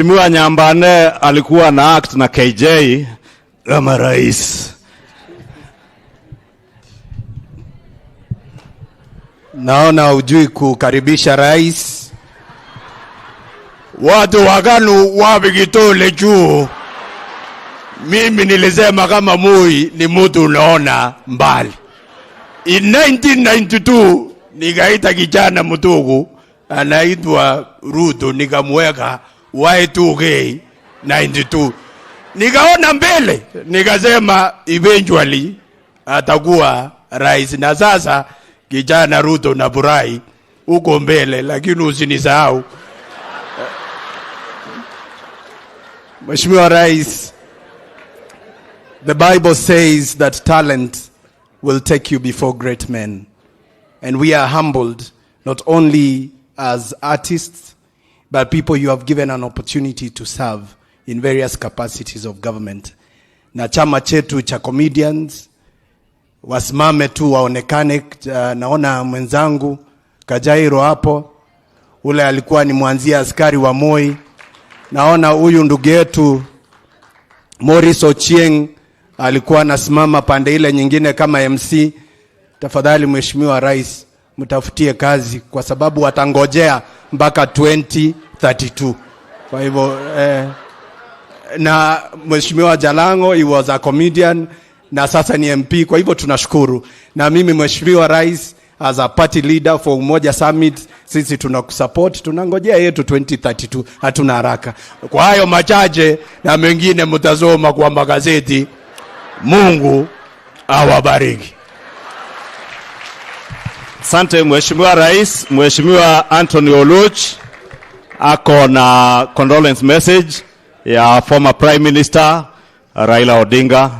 Comedian Nyambane alikuwa na act na KJ kama rais. Naona hujui kukaribisha rais. Watu wakanu wabigitole juu. Mimi nilisema kama Moi ni mtu unaona mbali. In 1992 nikaita kijana mdogo anaitwa Ruto, nikamweka Y2K 92. Nikaona mbele, nikasema eventually atakuwa rais. Na sasa kijana Ruto na Burai uko mbele, lakini usinisahau. Mheshimiwa Rais, the Bible says that talent will take you before great men. And we are humbled not only as artists, but people you have given an opportunity to serve in various capacities of government. Na chama chetu cha comedians wasimame tu waonekane. Naona mwenzangu Kajairo hapo, ule alikuwa ni mwanzia askari wa Moi. Naona huyu ndugu yetu Morris Ochieng alikuwa anasimama pande ile nyingine kama MC. Tafadhali Mheshimiwa Rais, mtafutie kazi kwa sababu watangojea mpaka 2032. Kwa hivyo na Mheshimiwa Jalango, he was a comedian na sasa ni MP. Kwa hivyo tunashukuru. Na mimi Mheshimiwa Rais, as a party leader for Umoja Summit, sisi tunakusupport, tunangojea yetu 2032, hatuna haraka. Kwa hayo machache na mengine mtazoma kwa magazeti. Mungu awabariki. Asante Mheshimiwa Rais. Mheshimiwa Anthony Oluoch ako na condolence message ya former Prime Minister Raila Odinga.